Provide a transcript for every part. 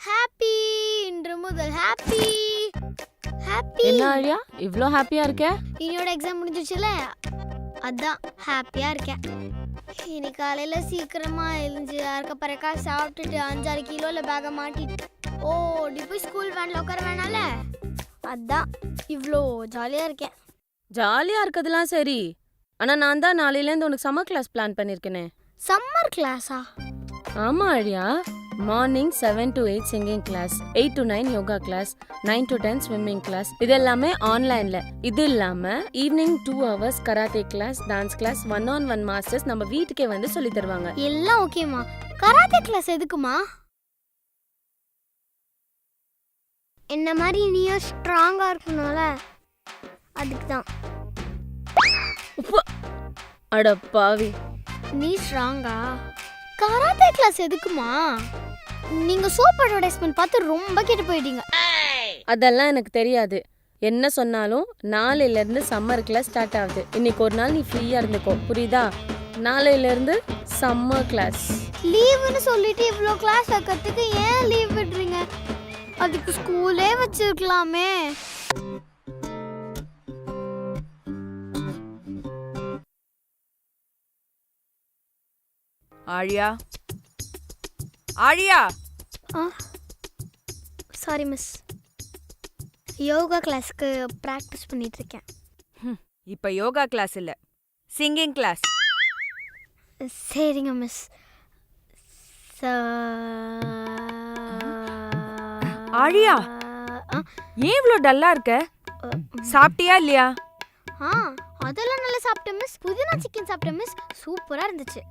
Happy இன்று முதல் happy happy. என்ன ஆழியா இவ்ளோ ஹாப்பியா இருக்க? என்னோட எக்ஸாம் முடிஞ்சிச்சுல, அதான் ஹாப்பியா இருக்கேன். இன்னைக்கு காலையில சீக்கிரமா எழுந்து அறக்க பறக்கா சாப்பிட்டுட்டு 5-6 கிலோல பேக மாட்டிட்டு ஓடி போய் ஸ்கூல் வேன்ல உட்கார வேணால, அதான் இவ்வளோ ஜாலியா இருக்கேன். ஜாலியா இருக்கதெல்லாம் சரி, ஆனா நான் தான் நாளையிலேருந்து உனக்கு சம்மர் கிளாஸ் பிளான் பண்ணிருக்கேனே. சம்மர் கிளாஸா? ஆமா ஆழியா, morning 7 to 8 singing class, 8 to 9 yoga class, 9 to 10 swimming class. இது எல்லாமே ஆன்லைன்ல. இது இல்லாம evening 2 hours karate class, dance class, 1-on-1 masters நம்ம வீட்டுக்கே வந்து சொல்லி தருவாங்க. எல்லாம் ஓகேமா. கராத்தே கிளாஸ் எதுக்குமா? என்ன மாதிரி நீயும் ஸ்ட்ராங்கா இருக்கணும்ல, அதுக்கு தான். அட பாவி, நீ ஸ்ட்ராங்கா? கராத்தே கிளாஸ் எதுக்குமா? நீங்க சோப் அட்வர்டைஸ்மென்ட் பார்த்து ரொம்ப கெட்டு போயிட்டீங்க. அதெல்லாம் எனக்கு தெரியாது. என்ன சொன்னாலும் நாளையில இருந்து சம்மர் கிளாஸ் ஸ்டார்ட் ஆகுது. இன்னைக்கு ஒரு நாள் நீ ஃப்ரீயா இருந்துக்கோ, புரியுதா? நாளையில இருந்து சம்மர் கிளாஸ். லீவுன்னு சொல்லிட்டு இவ்ளோ கிளாஸ் வைக்கிறதுக்கு ஏன் லீவ் விடுறீங்க? அதுக்கு ஸ்கூலே வச்சிருக்கலாமே. ஆழியா, ஆழியா. சாரி மிஸ், யோகா கிளாஸ்க்கு பிராக்டிஸ் பண்ணிட்டு இருக்கேன். இப்ப யோகா கிளாஸ் இல்ல, சிங்கிங் கிளாஸ். சரிங்க மிஸ். ஆழியா, ஏன் இவ்ளோ டல்லா இருக்க? சாப்பிட்டியா இல்லையா? அதெல்லாம் நல்லா சாப்பிட்டேன் மிஸ். புதினா சிக்கன் சாப்பிட்டேன் மிஸ், சூப்பரா இருந்துச்சு.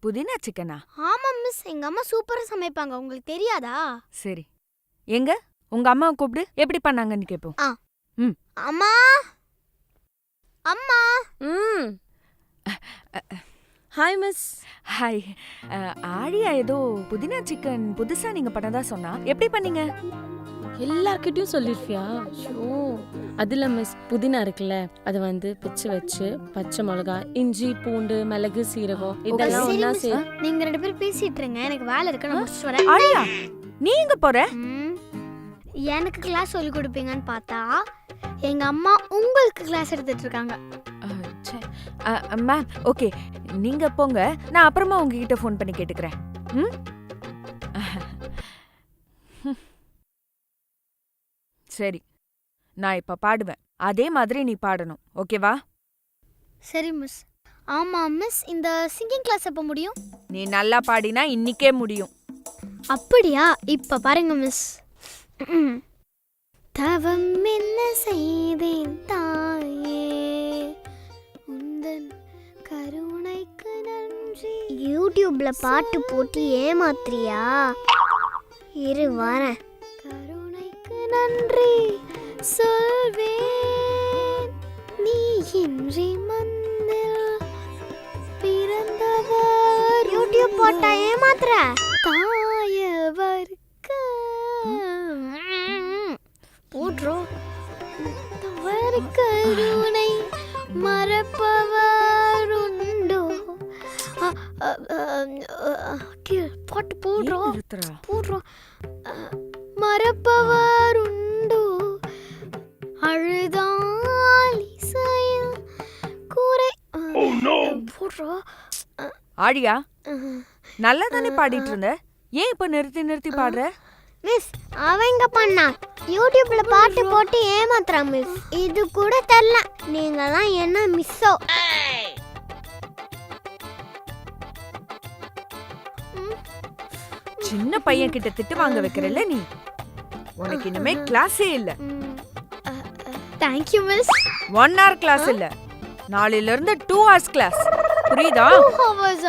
புதினா சிக்கனா? ஆமா மிஸ், எங்க அம்மா சூப்பரா சமைப்பாங்க, உங்களுக்கு தெரியாதா? சரி, எங்க உங்க அம்மாவை கூப்பிடு, எப்படி பண்ணாங்கன்னு கேப்போம். அம்மா அம்மா. Hi miss. ஹாய். ஆழியா ஏதோ புதினா சிக்கன் புதுசா நீங்க பண்ணதா சொன்னா, எப்படி பண்ணீங்க? எல்லார்கிட்டயும் சொல்லிருப்பியா? ஷோ, அதுல மிஸ் புதினா இருக்குல்ல, அதை வந்து பிச்சு வச்சு பச்சை மிளகா, இஞ்சி, பூண்டு, மிளகு, சீரகம் இதெல்லாம் ஒண்ணா நீங்க 2 பேரும் பேசிட்டு இருங்க, எனக்கு வேலை இருக்கு, நான் முடிச்சிட்டு வரேன். ஆழியா, நீ எங்க போற? எனக்கு கிளாஸ் சொல்லி கொடுப்பீங்கன்னு பார்த்தா எங்க அம்மா உங்களுக்கு கிளாஸ் எடுத்துட்டு இருக்காங்க. மேம், ஓகே, நீங்க போங்க, நான் அப்புறமா உங்ககிட்ட ஃபோன் பண்ணி கேட்டுக்கிறேன். சரி, நான் இப்ப பாடுவேன், அதே மாதிரி நீ பாடணும், ஓகேவா? சரி மிஸ். ஆமா மிஸ், இந்த சிங்கிங் கிளாஸ் எப்ப முடியும்? நீ நல்லா பாடினா இன்னிக்கே முடியும். அப்படியா? இப்ப பாருங்க மிஸ். தவம் என்ன செய்தேன் தாயே, உந்தன் கருணைக்கு நன்றி. யூடியூப்ல பாட்டு போட்டு ஏமாத்துறியா? இரு வரேன். கருணைக்கு நன்றி சொல்வேன், நீ இன்றி மந்தில் பிறந்தவர். யூடியூப் போட்டா ஏமாத்துற? தாயவருக்கு போட்றோம். தவறு கருணை மறப்பவர் உண்டோ? பாட்டு போடுறோம் போடுறோம். மறப்பவர் உண்டோ? அழுதால் இசையில் கூரை போடுறோம். ஆழியா, நல்லா தானே பாடிட்டு இருந்த, ஏன் இப்ப நிறுத்தி நிறுத்தி பாடுற? மிஸ், அவங்க பண்ணா யூடியூப்ல பாட்டு போட்டு ஏமாத்துறா மிஸ். இது கூட தெரியல, நீங்கலாம் என்ன மிஸ்ஸோ? சின்ன பையன் கிட்ட திட்டு வாங்க வைக்கிறல்ல நீ, உனக்கு இனிமே கிளாஸே இல்ல. Thank you miss. 1 hour கிளாஸ் இல்ல, நாளையில இருந்து 2 hours கிளாஸ், புரியுதா? 2 hours.